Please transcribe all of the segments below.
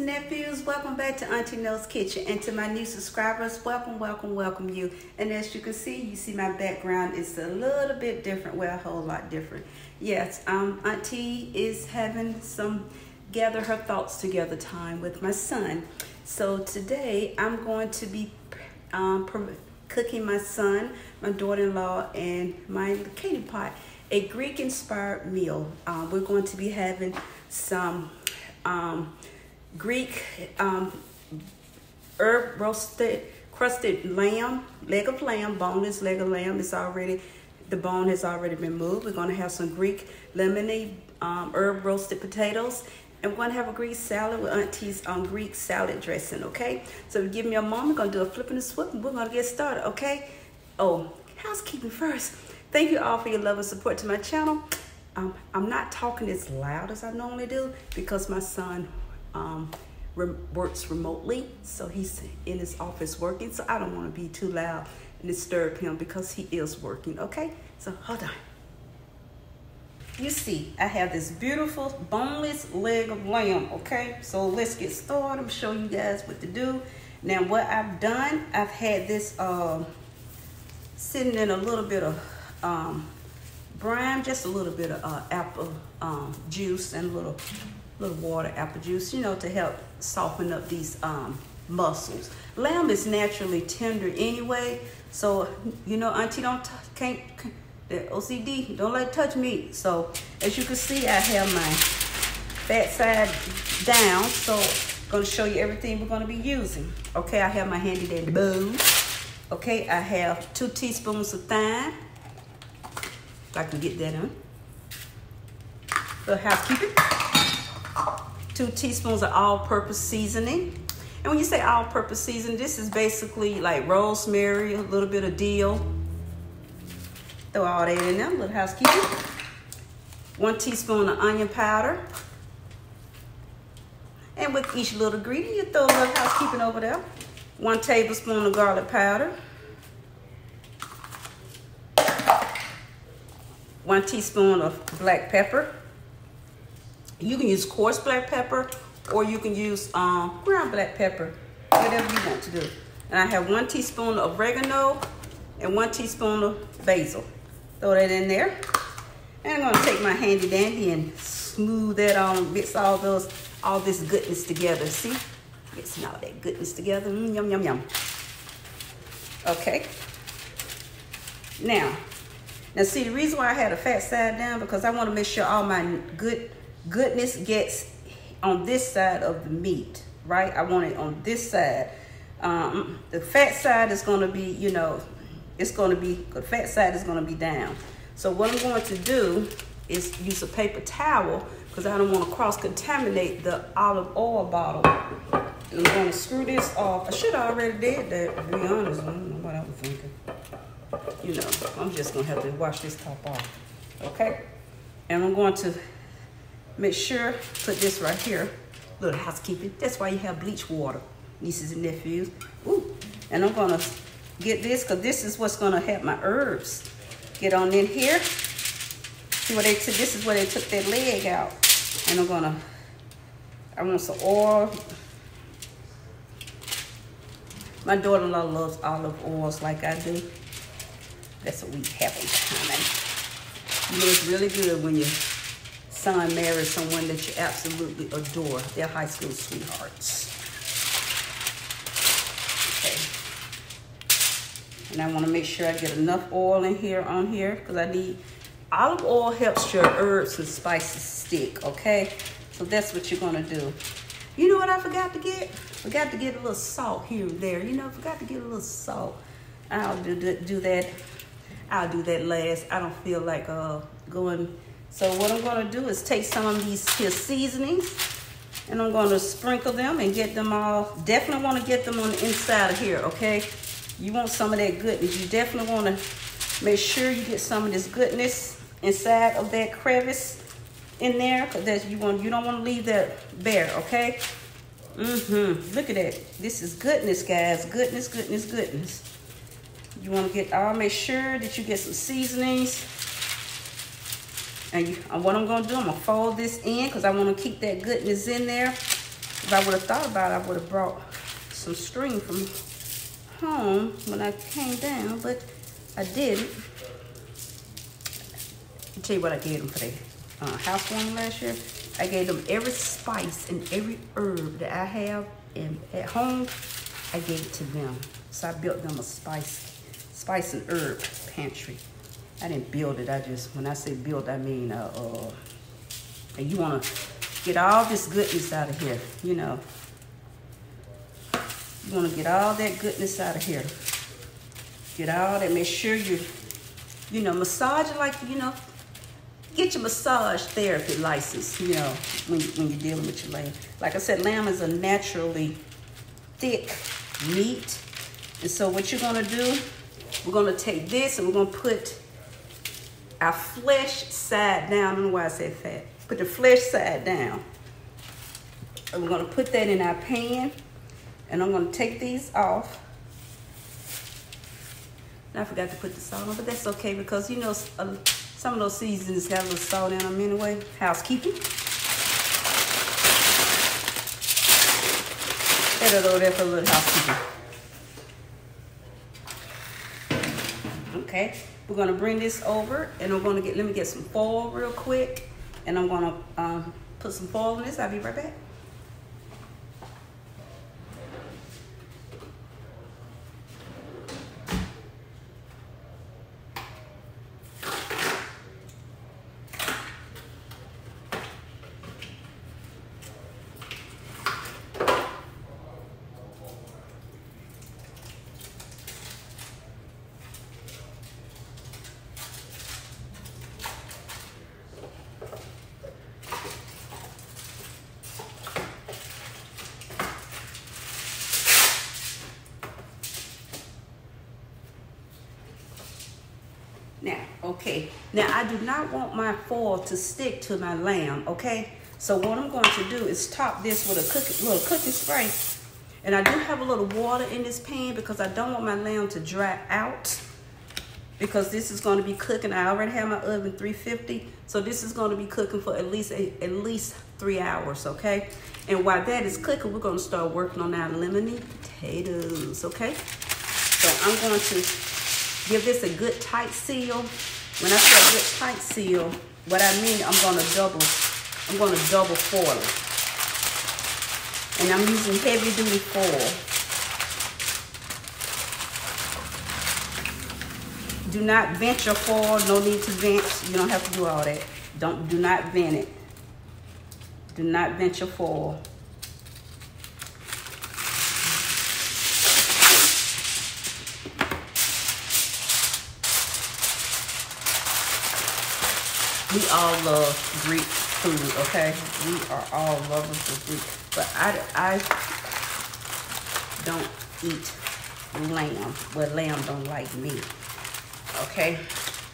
and nephews, welcome back to Auntie No's Kitchen. And to my new subscribers, welcome you. And as you can see, you see my background is a little bit different, well, a whole lot different. Yes, Auntie is having some gather her thoughts together time with my son. So today I'm going to be cooking my son, my daughter-in-law, and my Katie pot a Greek-inspired meal. We're going to be having some Greek herb roasted crusted lamb, leg of lamb, boneless leg of lamb. The bone has already been moved. We're going to have some Greek lemony herb roasted potatoes, and we're going to have a Greek salad with Auntie's Greek salad dressing. Okay, so give me a moment. We're going to do a flip and a swoop, and we're going to get started. Okay. Oh, housekeeping first. Thank you all for your love and support to my channel. I'm not talking as loud as I normally do because my son works remotely, so he's in his office working, so I don't want to be too loud and disturb him because he is working. Okay, so hold on. You see, I have this beautiful boneless leg of lamb. Okay, so let's get started. I'm showing you guys what to do. Now what I've done, I've had this sitting in a little bit of brine, just a little bit of apple juice and a little water, apple juice, you know, to help soften up these muscles. Lamb is naturally tender anyway, so you know, Auntie can't the OCD, don't let it touch me. So as you can see, I have my fat side down, so I'm going to show you everything we're going to be using. Okay, I have my handy dandy bowl. Okay, I have 2 teaspoons of thyme. If I can get that on. Little housekeeping. 2 teaspoons of all-purpose seasoning. And when you say all-purpose seasoning, this is basically like rosemary, a little bit of dill. Throw all that in there, little housekeeping. 1 teaspoon of onion powder. And with each little ingredient, you throw a little housekeeping over there. 1 tablespoon of garlic powder. 1 teaspoon of black pepper. You can use coarse black pepper, or you can use ground black pepper, whatever you want to do. And I have 1 teaspoon of oregano and 1 teaspoon of basil. Throw that in there. And I'm gonna take my handy dandy and smooth that on, mix all this goodness together. See? Mixing all that goodness together. Yum, yum, yum. Okay. Now see, the reason why I had a fat side down, because I want to make sure all my goodness gets on this side of the meat, right? I want it on this side. The fat side is going to be, you know, the fat side is going to be down. So what I'm going to do is use a paper towel, because I don't want to cross-contaminate the olive oil bottle. I'm going to screw this off. I should have already did that, to be honest. I don't know what I was thinking. You know, I'm just going to have to wash this top off. Okay? And I'm going to make sure, put this right here. Little housekeeping. That's why you have bleach water, nieces and nephews. Ooh. And I'm going to get this, because this is what's going to help my herbs get on in here. See what they took? This is where they took that leg out. And I want some oil. My daughter-in-law loves olive oils like I do. That's what we have in common. You know, it's really good when your son marries someone that you absolutely adore. They're high school sweethearts. Okay. And I want to make sure I get enough oil in here, because I need, olive oil helps your herbs and spices stick, okay? So that's what you're going to do. You know what I forgot to get? Forgot to get a little salt here and there. You know, forgot to get a little salt. I'll do that. I'll do that last. I don't feel like going. So what I'm going to do is take some of these here seasonings, and I'm going to sprinkle them and get them all. Definitely want to get them on the inside of here, okay? You want some of that goodness. You definitely want to make sure you get some of this goodness inside of that crevice in there, because you don't want to leave that bare, okay? Look at that. This is goodness, guys. Goodness, goodness, goodness. You want to make sure that you get some seasonings. And what I'm going to do, I'm going to fold this in, because I want to keep that goodness in there. If I would have thought about it, I would have brought some string from home when I came down, but I didn't. I'll tell you what I gave them for their housewarming last year. I gave them every spice and every herb that I have at home. I gave it to them. So I built them a spice and herb pantry. I didn't build it. When I say build, I mean, and you want to get all this goodness out of here, you know. You want to get all that goodness out of here. Get all that. Make sure you know, massage it like, you know, get your massage therapy license, you know, when you're dealing with your lamb. Like I said, lamb is a naturally thick meat. And so what you're going to do, we're going to take this and we're going to put our flesh side down. I don't know why I said fat. Put the flesh side down. And we're going to put that in our pan. And I'm going to take these off. And I forgot to put the salt on, but that's okay because, you know, some of those seasonings got a little salt in them anyway. Housekeeping. Better go there for a little housekeeping. Okay, we're gonna bring this over and we're gonna let me get some foil real quick. And I'm gonna put some foil in this. I'll be right back. Now, okay, now I do not want my foil to stick to my lamb, okay? So what I'm going to do is top this with a little cooking spray. And I do have a little water in this pan because I don't want my lamb to dry out. Because this is going to be cooking. I already have my oven 350. So this is going to be cooking for at least 3 hours, okay? And while that is cooking, we're going to start working on our lemony potatoes, okay? So I'm going to give this a good tight seal. When I say a good tight seal, what I mean, I'm gonna double foil it. And I'm using heavy duty foil. Do not vent your foil, no need to vent. You don't have to do all that. Do not vent it. Do not vent your foil. We all love Greek food, okay? We are all lovers of Greek. But I don't eat lamb. Well, lamb don't like me, okay?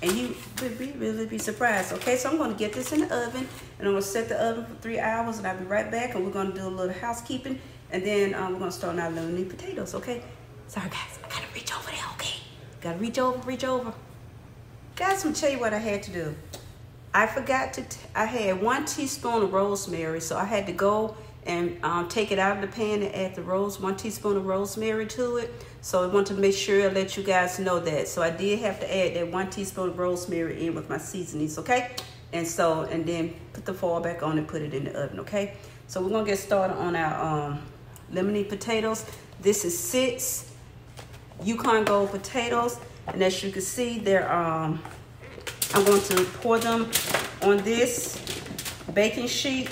And you would really be surprised, okay? So I'm going to get this in the oven, and I'm going to set the oven for 3 hours, and I'll be right back, and we're going to do a little housekeeping, and then we're going to start on our lemony potatoes, okay? Sorry, guys. I got to reach over there, okay? Got to reach over. Guys, I'm going to tell you what I had to do. I forgot I had 1 teaspoon of rosemary, so I had to go and take it out of the pan and add 1 teaspoon of rosemary to it. So I want to make sure I let you guys know that. So I did have to add that 1 teaspoon of rosemary in with my seasonings, okay? And then put the foil back on and put it in the oven, okay? So we're gonna get started on our lemony potatoes. This is 6 Yukon Gold potatoes, and as you can see, they're I'm going to pour them on this baking sheet.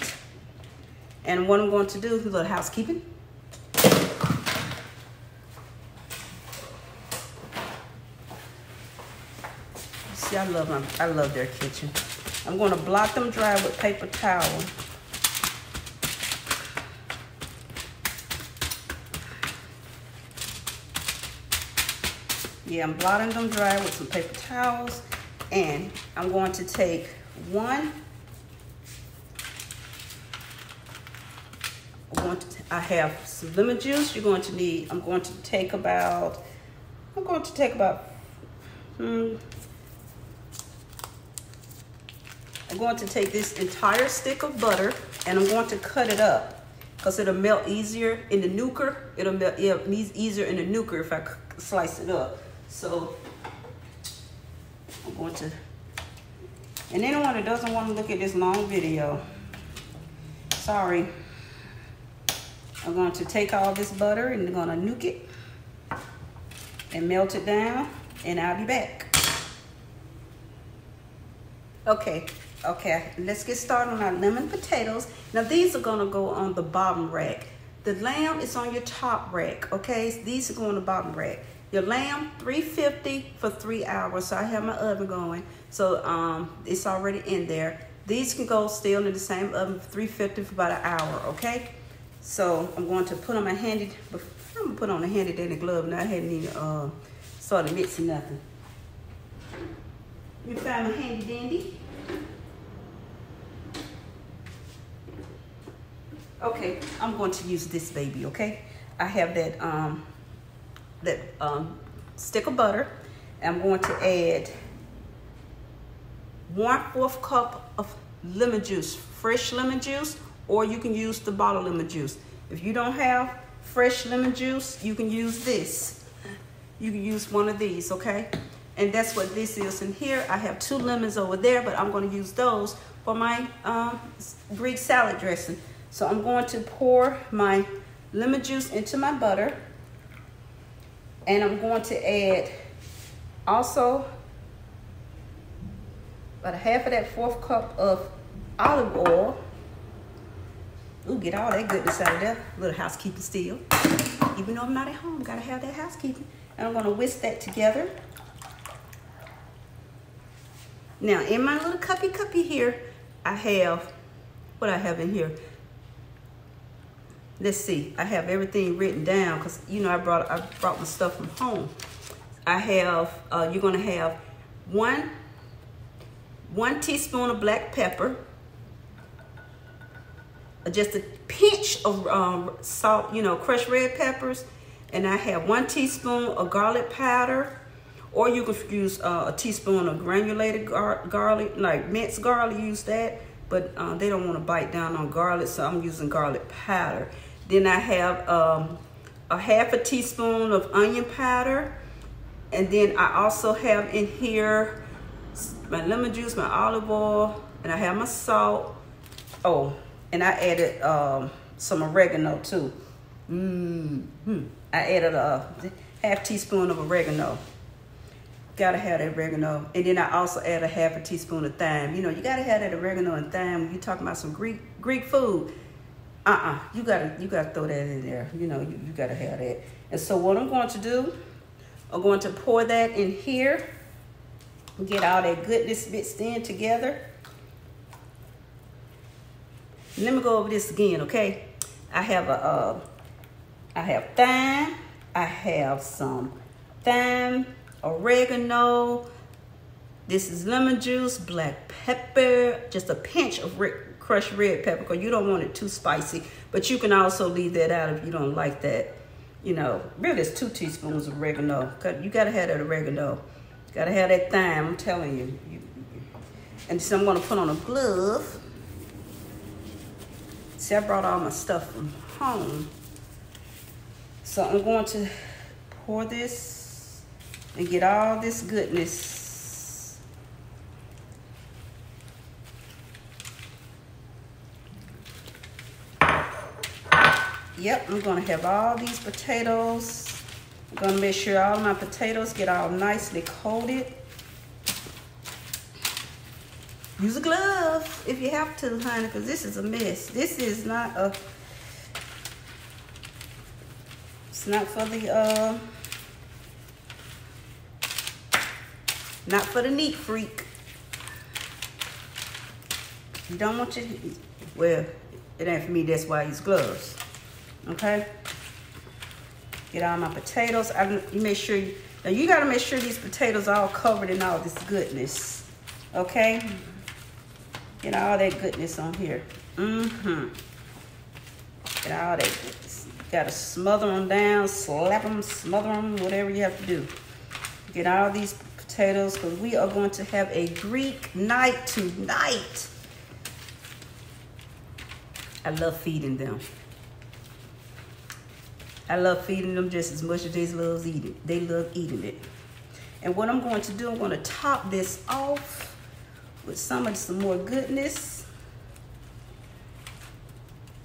And what I'm going to do is a little housekeeping. See, I love their kitchen. I'm going to blot them dry with paper towel. Yeah, I'm blotting them dry with some paper towels. And I'm going to take I have some lemon juice. I'm going to take about I'm going to take this entire stick of butter and I'm going to cut it up because it'll melt easier in the nuker. It'll melt easier in the nuker if I slice it up. So I'm going to, and anyone that doesn't want to look at this long video, sorry. I'm going to take all this butter and I'm going to nuke it and melt it down, and I'll be back. Okay, let's get started on our lemon potatoes. Now these are gonna go on the bottom rack. The lamb is on your top rack, okay? These are going on the bottom rack. Your lamb, 350 for 3 hours. So I have my oven going. So it's already in there. These can go still in the same oven, 350 for about an hour, okay? So I'm going to put on my handy, I'm gonna put on a handy dandy glove. Now I hadn't even started mixing nothing. Let me find my handy dandy. Okay, I'm going to use this baby, okay? I have that stick of butter. I'm going to add 1/4 cup of lemon juice, fresh lemon juice, or you can use the bottled lemon juice. If you don't have fresh lemon juice, you can use this. You can use one of these, okay? And that's what this is in here. I have 2 lemons over there, but I'm going to use those for my Greek salad dressing. So I'm going to pour my lemon juice into my butter. And I'm going to add also about a half of that 1/4 cup of olive oil. Ooh, get all that goodness out of there. A little housekeeping still. Even though I'm not at home, gotta have that housekeeping. And I'm gonna whisk that together. Now, in my little cuppy here, I have, what I have in here. Let's see, I have everything written down because, you know, I brought my stuff from home. I have, you're gonna have one teaspoon of black pepper, just a pinch of salt, you know, crushed red peppers, and I have 1 teaspoon of garlic powder, or you could use a teaspoon of granulated garlic, like minced garlic, use that, but they don't want to bite down on garlic, so I'm using garlic powder. Then I have a half a teaspoon of onion powder, and then I also have in here my lemon juice, my olive oil, and I have my salt. Oh, and I added some oregano too. I added a half teaspoon of oregano. Gotta have that oregano. And then I also add a half a teaspoon of thyme. You know, you gotta have that oregano and thyme when you're talking about some Greek food. You gotta throw that in there. You know, you gotta have that. And so what I'm going to do, I'm going to pour that in here. Get all that goodness mixed in together. Let me go over this again, okay? I have thyme. I have some thyme, oregano. This is lemon juice, black pepper, just a pinch of crushed red pepper because you don't want it too spicy. But you can also leave that out if you don't like that. You know, really it's 2 teaspoons of oregano. You gotta have that oregano. Gotta have that thyme, I'm telling you. And so I'm gonna put on a glove. See, I brought all my stuff from home. So I'm going to pour this and get all this goodness. Yep, I'm gonna have all these potatoes. I'm gonna make sure all my potatoes get all nicely coated. Use a glove if you have to, honey, because this is a mess. This is not a, it's not for the, not for the neat freak. You don't want your, well, it ain't for me, that's why I use gloves, okay? Get all my potatoes. You make sure, now you gotta make sure these potatoes are all covered in all this goodness, okay? Get all that goodness on here. Get all that goodness. You gotta smother them down, slap them, smother them, whatever you have to do. Get all these potatoes because we are going to have a Greek night tonight. I love feeding them. I love feeding them just as much as they love eating it. And what I'm going to do, I'm going to top this off with some more goodness.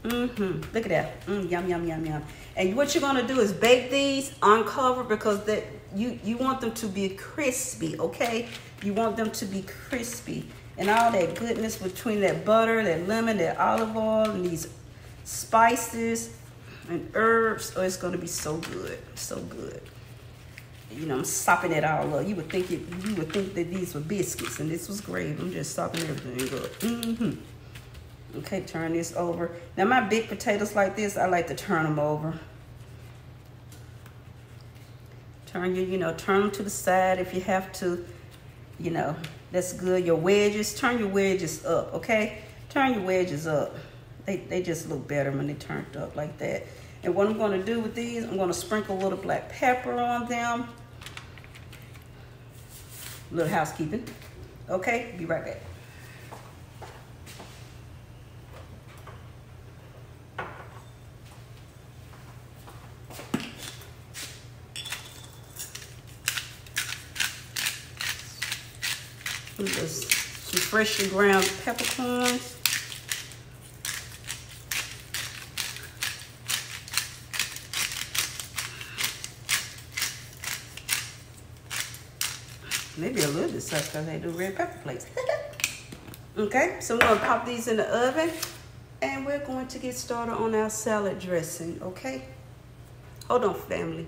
Look at that. Yum, yum, yum, yum. And what you're going to do is bake these uncovered, because you want them to be crispy, okay? You want them to be crispy. And all that goodness between that butter, that lemon, that olive oil, and these spices and herbs. Oh, it's going to be so good. So good. You know, I'm sopping it all up. You would think that these were biscuits and this was gravy. I'm just sopping everything up. Okay, turn this over. Now my big potatoes like this, I like to turn them over. Turn them to the side if you have to. You know, that's good. Your wedges, turn your wedges up, okay? Turn your wedges up. They just look better when they turned up like that. And what I'm going to do with these, I'm going to sprinkle a little black pepper on them. A little housekeeping. Okay, be right back. Some freshly ground peppercorns. Maybe a little bit such because they do red pepper flakes. Okay, so we're going to pop these in the oven and we're going to get started on our salad dressing, okay? Hold on, family.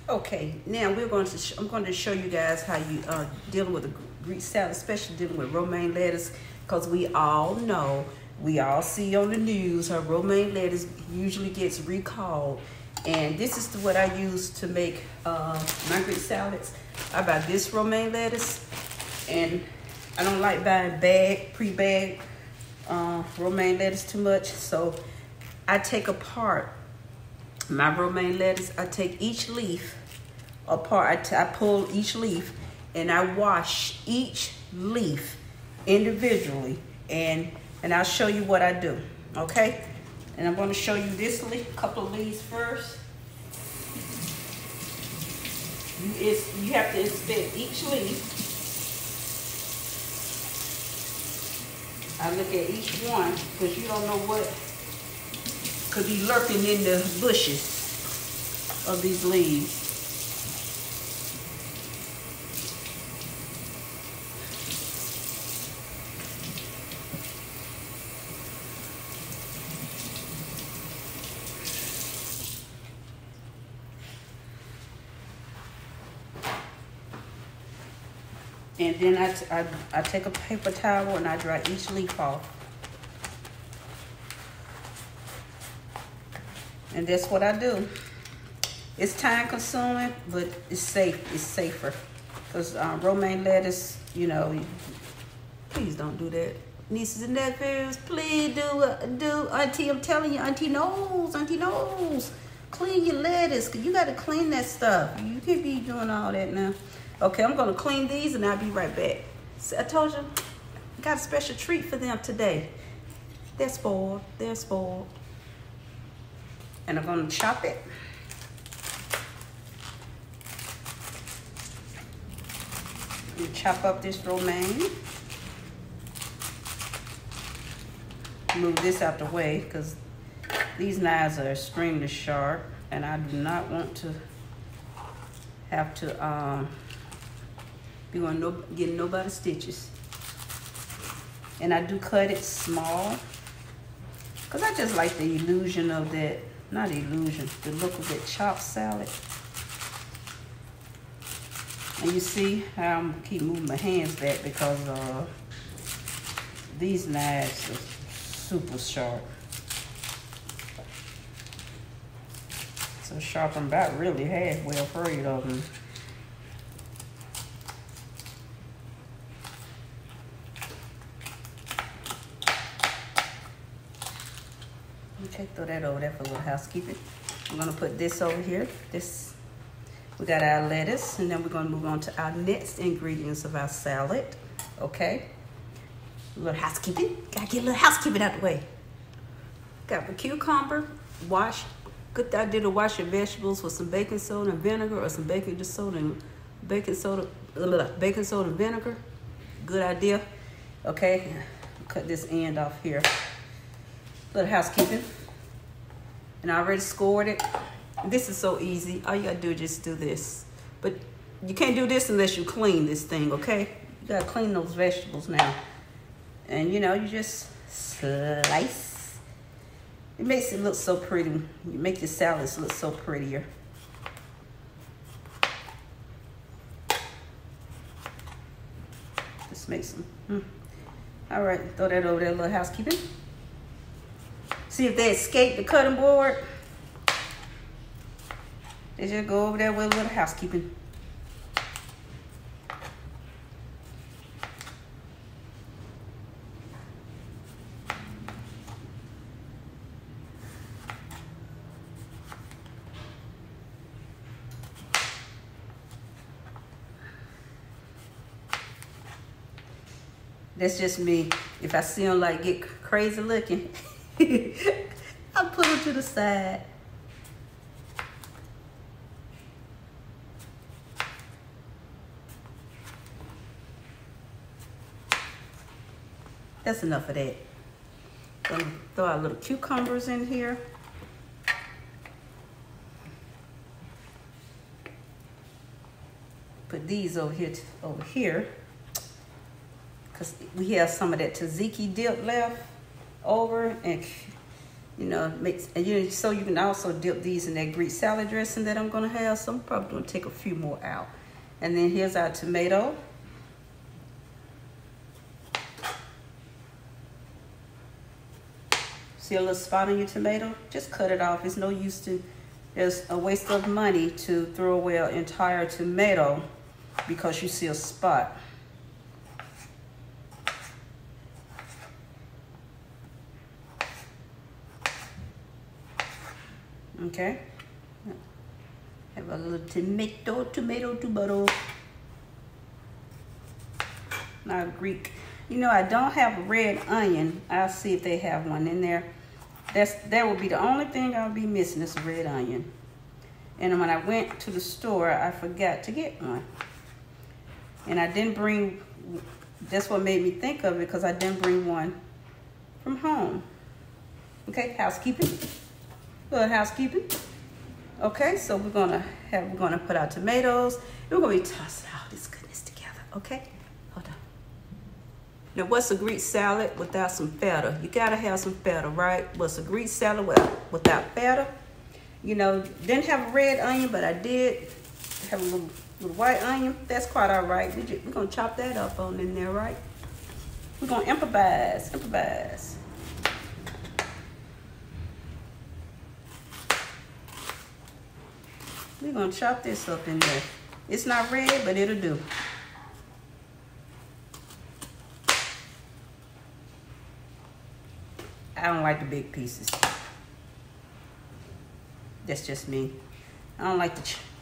Okay, now I'm going to show you guys how you are dealing with a Greek salad, especially dealing with romaine lettuce, because we all know, we all see on the news how romaine lettuce usually gets recalled. And this is what I use to make my Greek salads. I buy this romaine lettuce, and I don't like buying pre-bagged romaine lettuce too much. So I take apart my romaine lettuce. I take each leaf apart. I pull each leaf and I wash each leaf individually, and I'll show you what I do, okay? And I'm going to show you this couple of leaves first. You have to inspect each leaf. I look at each one because you don't know what could be lurking in the bushes of these leaves. And then I take a paper towel and I dry each leaf off. And that's what I do. It's time consuming, but it's safe. It's safer. Because romaine lettuce, you know, please don't do that. Nieces and nephews, please do. Auntie, I'm telling you, Auntie knows. Clean your lettuce, because you got to clean that stuff. You can't be doing all that now. Okay, I'm going to clean these and I'll be right back. So I told you, I got a special treat for them today. They're spoiled. They're spoiled. And I'm going to chop it. And chop up this romaine. Move this out the way because these knives are extremely sharp and I do not want to have to be getting nobody stitches. And I do cut it small because I just like the illusion of that, not illusion, the look of that chopped salad. And you see how I'm keep moving my hands back because these knives are super sharp. So sharp, I'm about really halfway afraid of them. Okay, throw that over there for a little housekeeping. I'm gonna put this over here. We got our lettuce, and then we're gonna move on to our next ingredients of our salad. Okay, a little housekeeping. Gotta get a little housekeeping out the way. Got the cucumber, washed, Good idea to wash your vegetables with some baking soda and vinegar, or some baking soda and baking soda vinegar. Good idea. Okay, cut this end off here. Little housekeeping. And I already scored it. This is so easy. All you gotta do is just do this. But you can't do this unless you clean this thing, okay? You gotta clean those vegetables now. And you know, you just slice. It makes it look so pretty. You make your salads look so prettier. Just make some. All right, throw that over there, little housekeeping. See if they escape the cutting board. They just go over there with a little housekeeping. That's just me. If I see them like get crazy looking, I put them to the side. That's enough of that. Gonna throw our little cucumbers in here. Put these over here, because we have some of that tzatziki dip left over, and you know, so you can also dip these in that Greek salad dressing that I'm gonna have. So I'm probably gonna take a few more out. And then here's our tomato. See a little spot on your tomato? Just cut it off. It's no use to, there's a waste of money to throw away an entire tomato because you see a spot. Okay. Have a little tomato. Now Greek. You know, I don't have a red onion. I'll see if they have one in there. That would be the only thing I'll be missing is a red onion. And when I went to the store, I forgot to get one. And I didn't bring, that's what made me think of it, because I didn't bring one from home. Okay, housekeeping. Little housekeeping. Okay, so we're gonna put our tomatoes. We're gonna be tossing all this goodness together. Okay, hold on. Now, what's a Greek salad without some feta? You gotta have some feta, right? What's a Greek salad without feta? You know, didn't have a red onion, but I did have a little white onion. That's quite all right. We're gonna chop that up on in there, right? We're gonna improvise. We're gonna chop this up in there. It's not red, but it'll do. I don't like the big pieces. That's just me. I don't like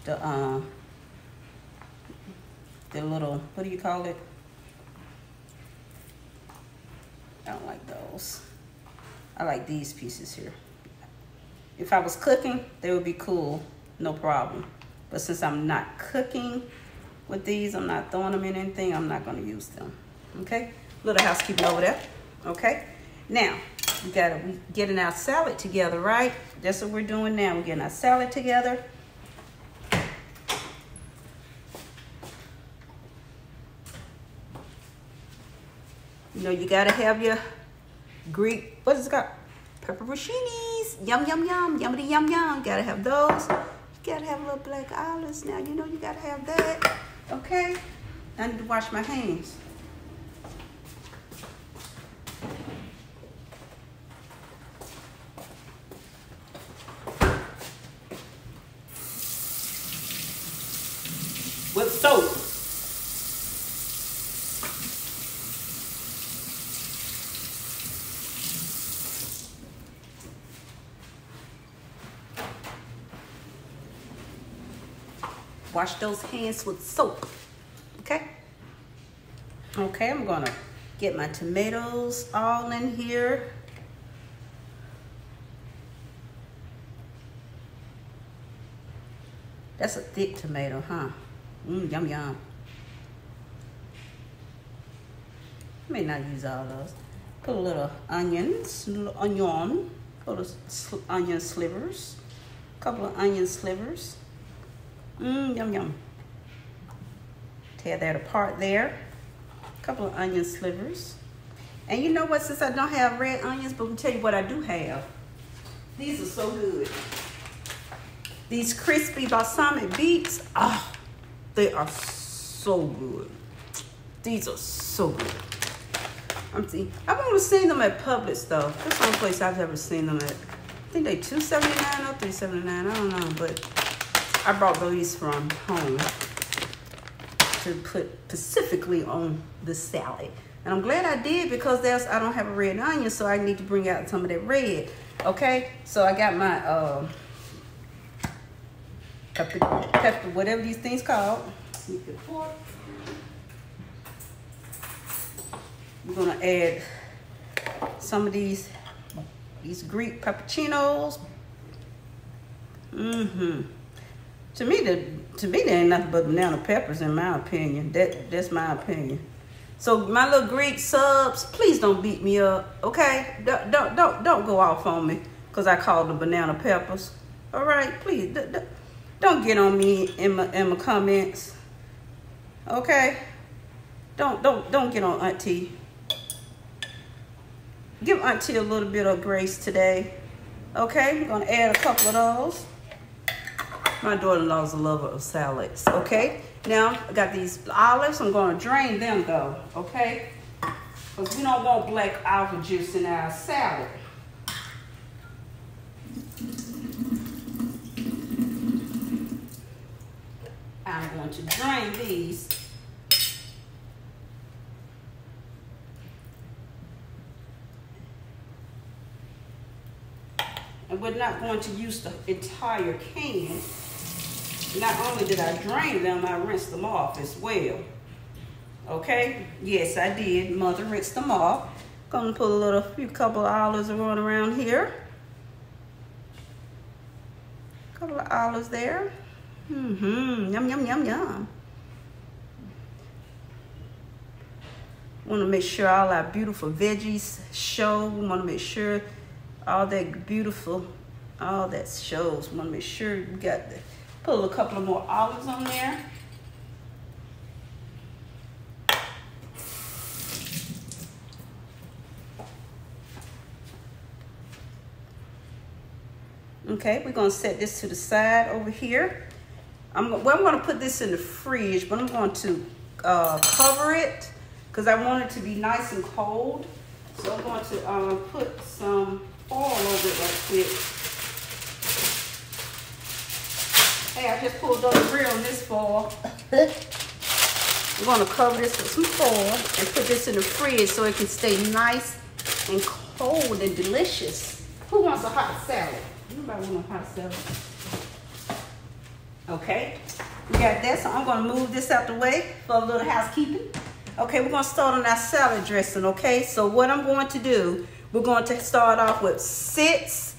the little, what do you call it? I don't like those. I like these pieces here. If I was cooking, they would be cool, no problem. But since I'm not cooking with these, I'm not throwing them in anything, I'm not gonna use them, okay? Little housekeeping over there, okay? Now, we're getting our salad together, right? That's what we're doing now. We're getting our salad together. You know, you gotta have your Greek, what is it called? Pepperoncinis. Yum, yum, yum, yummity, yum, yum. Gotta have those. You gotta have little black olives now. You know you gotta have that, okay? I need to wash my hands. With soap. Wash those hands with soap, okay? Okay, I'm gonna get my tomatoes all in here. That's a thick tomato, huh? Yum, yum. May not use all those. Put a little onions, onion. Put a onion slivers. A couple of onion slivers. Yum, yum. Tear that apart there. A couple of onion slivers. And you know what? Since I don't have red onions, but I'll tell you what I do have. These are so good. These crispy balsamic beets, they are so good. These are so good. I've only seen them at Publix though. That's the only place I've ever seen them at. I think they $2.79 or $3.79. I don't know, but I brought these from home to put specifically on the salad. And I'm glad I did because I don't have a red onion, so I need to bring out some of that red. Okay, so I got my pepper, whatever these things called. We're gonna add some of these Greek pepperoncinos. To me, there ain't nothing but banana peppers, in my opinion. That's my opinion. So my little Greek subs, please don't beat me up, okay? Don't go off on me because I called them banana peppers. All right, please don't get on me in my comments, okay? Don't get on Auntie. Give Auntie a little bit of grace today, okay? I'm gonna add a couple of those. My daughter-in-law's a lover of salads, okay? Now, I got these olives. I'm going to drain them, though, okay? Because we don't want black olive juice in our salad. I'm going to drain these. And we're not going to use the entire can. Not only did I drain them, I rinsed them off as well. Okay? Yes, I did. Mother rinsed them off. Gonna put a few couple of olives around here. Couple of olives there. Yum, yum, yum, yum. Want to make sure all our beautiful veggies show. We want to make sure all that beautiful, all that shows. We want to make sure we got the. Put a couple of more olives on there. Okay, we're gonna set this to the side over here. I'm gonna put this in the fridge, but I'm going to cover it because I want it to be nice and cold. So I'm going to put some oil over it right quick. Hey, I just pulled up the grill on this foil. I'm going to cover this with some foil and put this in the fridge so it can stay nice and cold and delicious. Who wants a hot salad? Anybody want a hot salad? Okay, we got that, so I'm going to move this out the way for a little housekeeping. Okay, we're going to start on our salad dressing, okay? So what I'm going to do, we're going to start off with 6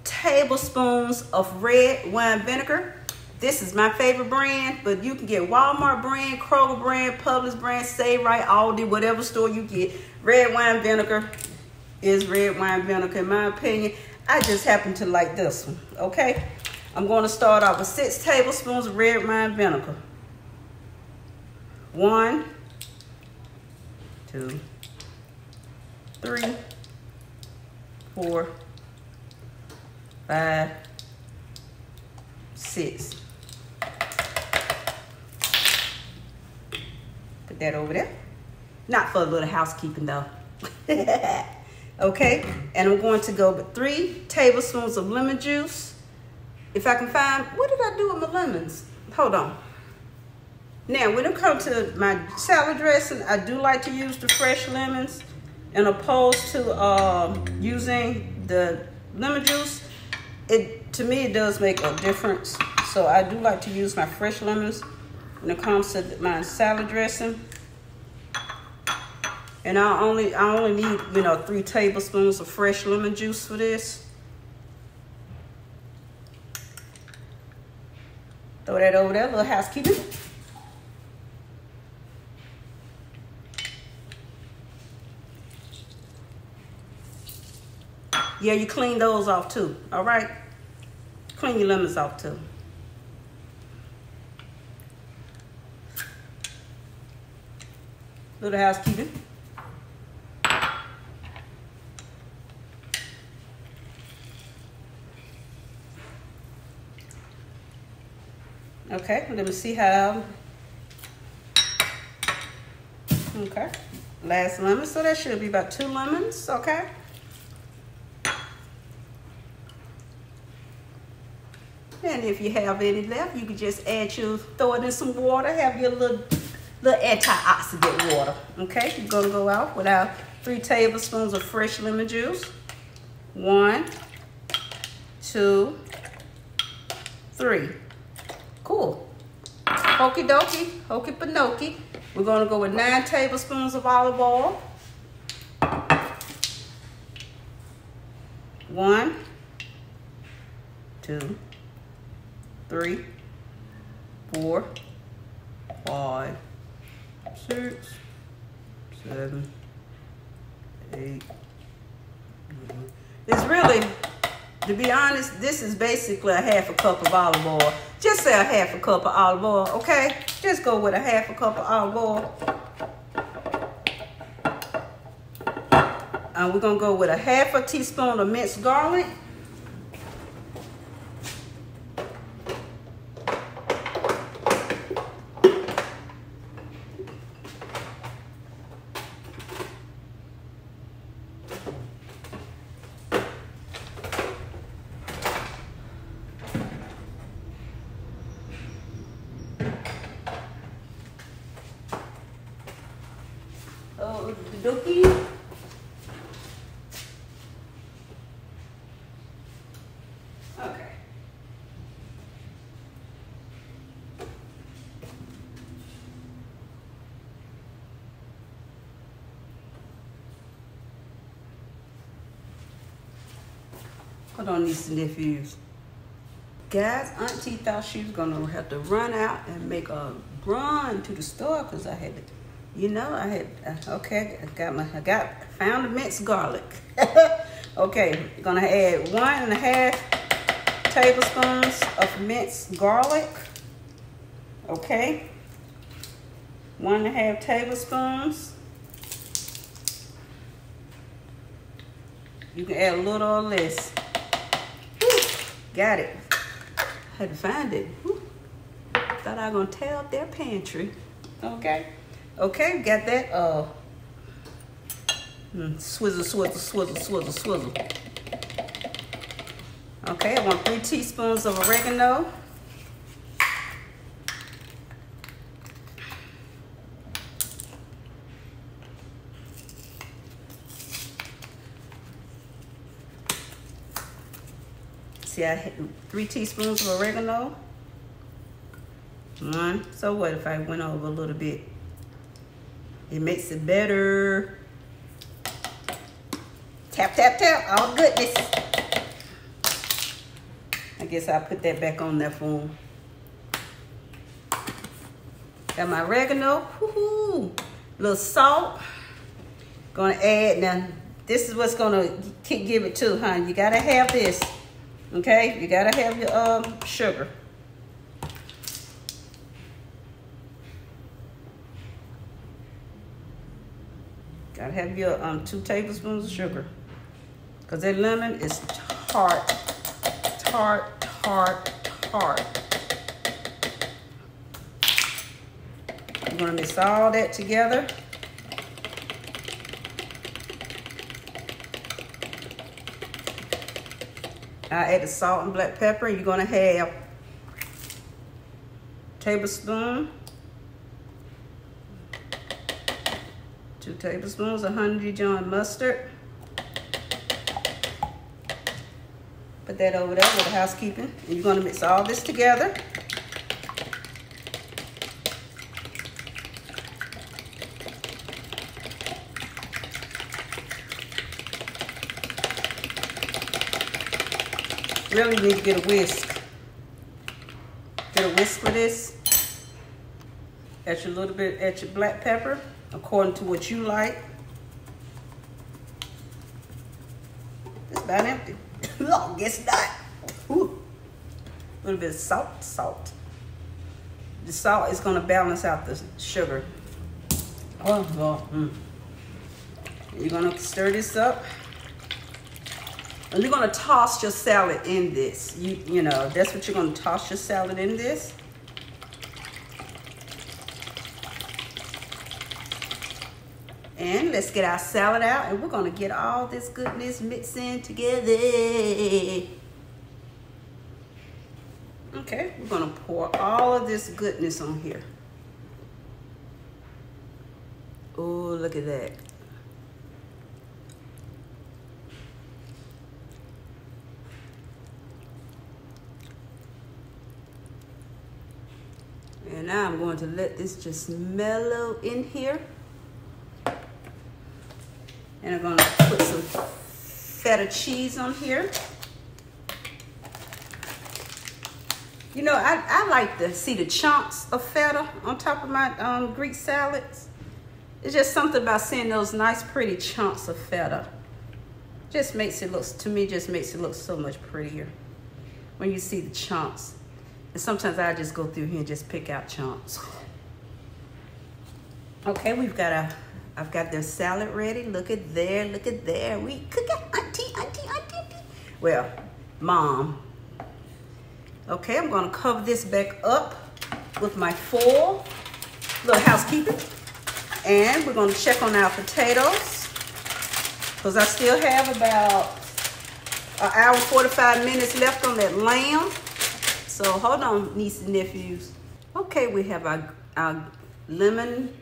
tablespoons of red wine vinegar. This is my favorite brand, but you can get Walmart brand, Kroger brand, Publix brand, Save Right, Aldi, whatever store you get. Red wine vinegar is red wine vinegar, in my opinion. I just happen to like this one, okay? I'm going to start off with 6 tablespoons of red wine vinegar. 1, 2, 3, 4, 5, 6. Put that over there. Not for a little housekeeping though. Okay, and I'm going to go with 3 tablespoons of lemon juice. If I can find, what did I do with my lemons? Hold on. Now, when it comes to my salad dressing, I do like to use the fresh lemons, and opposed to using the lemon juice. To me, it does make a difference. So I do like to use my fresh lemons when it comes to my salad dressing. And I only need, 3 tablespoons of fresh lemon juice for this. Throw that over there, a little housekeeping. Yeah, you clean those off too, all right? Clean your lemons off too. Little housekeeping. Okay, let me see how. Okay, last lemon, so that should be about 2 lemons, okay? And if you have any left, you can just throw it in some water, have your little antioxidant water, okay? You're gonna go out with our 3 tablespoons of fresh lemon juice. 1, 2, 3. Cool. Okie dokie, hokey panokie. We're gonna go with 9 tablespoons of olive oil. 1, 2, 3, 4, 5, 6, 7, 8, 9. It's really, to be honest, this is basically a half a cup of olive oil. Just say a half a cup of olive oil, okay? Just go with a half a cup of olive oil. And we're gonna go with a half a teaspoon of minced garlic. Oh, the dookie. Okay. Hold on, these nephews. Guys, Auntie thought she was gonna have to run out and make a run to the store because I had to. You know, okay, found the minced garlic. Okay, gonna add 1.5 tablespoons of minced garlic. Okay, 1.5 tablespoons. You can add a little or less. Whew, got it. Had to find it. Whew. Thought I was gonna tear up their pantry. Okay. Okay, got that. Swizzle, swizzle, swizzle, swizzle, swizzle. Okay, I want 3 teaspoons of oregano. See, I had 3 teaspoons of oregano. 1. So what if I went over a little bit? It makes it better. Tap, tap, tap. Oh, goodness. I guess I'll put that back on there for him. Got my oregano. Woohoo. Little salt. Gonna add. Now, this is what's gonna give it to, huh? You gotta have this. Okay? You gotta have your sugar. Gotta have your 2 tablespoons of sugar. Because that lemon is tart. Tart, tart, tart. I'm gonna mix all that together. I add the salt and black pepper. You're gonna have tablespoon, 2 tablespoons of honey Dijon mustard. Put that over there with the housekeeping. And you're gonna mix all this together. Really need to get a whisk. get a whisk of this. Add a little bit, add your black pepper according to what you like. It's about empty. Oh, guess not. Ooh. A little bit of salt. The salt is gonna balance out the sugar. Oh, well, You're gonna stir this up. And you're gonna toss your salad in this. You know, that's what you're gonna toss your salad in this. And let's get our salad out, and we're gonna get all this goodness mixed in together. Okay, we're gonna pour all of this goodness on here. Oh, look at that. And now I'm going to let this just mellow in here. And I'm gonna put some feta cheese on here. You know, I like to see the chunks of feta on top of my Greek salads. It's just something about seeing those nice, pretty chunks of feta. Just makes it look, to me, just makes it look so much prettier when you see the chunks. And sometimes I just go through here and just pick out chunks. Okay, I've got the salad ready. Look at there, look at there. We cook it, auntie. Well, mom. Okay, I'm gonna cover this back up with my foil. Little housekeeping. And we're gonna check on our potatoes, because I still have about an hour and 45 minutes left on that lamb. So hold on, nieces and nephews. Okay, we have our lemon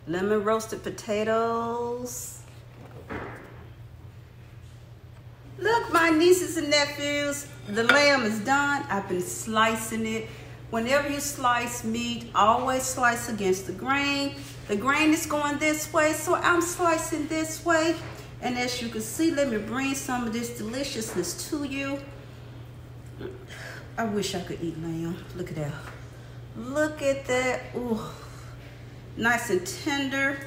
roasted potatoes. Look, my nieces and nephews, the lamb is done. I've been slicing it. Whenever you slice meat, always slice against the grain. The grain is going this way, so I'm slicing this way. And as you can see, let me bring some of this deliciousness to you. I wish I could eat lamb. Look at that. Look at that. Ooh. Nice and tender.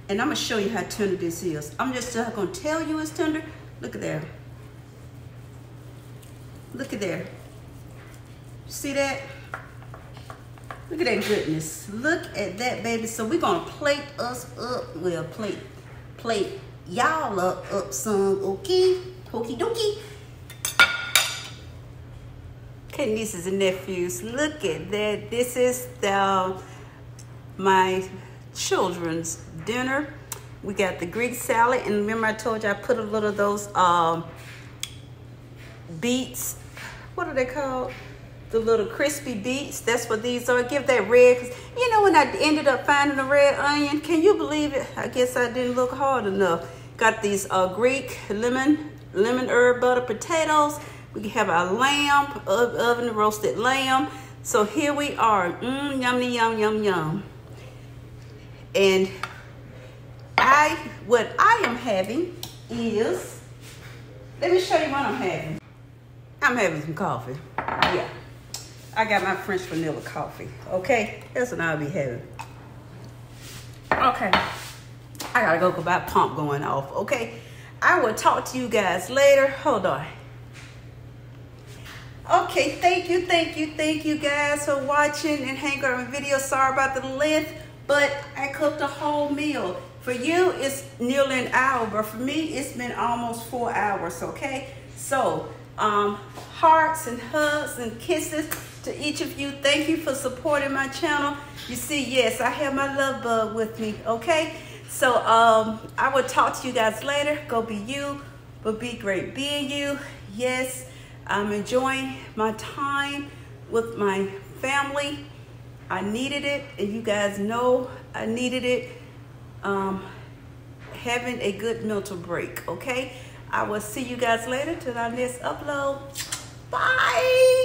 And I'm gonna show you how tender this is. I'm just not gonna tell you it's tender. Look at there. Look at there. See that? Look at that goodness. Look at that, baby. So we're gonna plate us up. Well, plate y'all up some, okay? Okie dokie. Okay, nieces and nephews, look at that. This is my children's dinner. We got the Greek salad, and remember I told you I put a little of those beets. What are they called? The little crispy beets. That's what these are. Give that red, 'cause you know when I ended up finding a red onion, can you believe it? I guess I didn't look hard enough. Got these Greek lemon herb butter potatoes. We have our lamb, oven roasted lamb. So here we are. Yummy, yum, yum, yum. And what I am having is, let me show you what I'm having. I'm having some coffee. Yeah. I got my French vanilla coffee. Okay? That's what I'll be having. Okay. I gotta go get my pump going off. Okay? I will talk to you guys later. Hold on. Okay, thank you guys for watching and hanging on my video. Sorry about the length, but I cooked a whole meal. For you, it's nearly an hour, but for me, it's been almost 4 hours, okay? So, hearts and hugs and kisses to each of you. Thank you for supporting my channel. You see, yes, I have my love bug with me, okay? So, I will talk to you guys later. Go be you, but be great being you. Yes. I'm enjoying my time with my family. I needed it, and you guys know I needed it. Having a good mental break, okay? I will see you guys later till our next upload. Bye!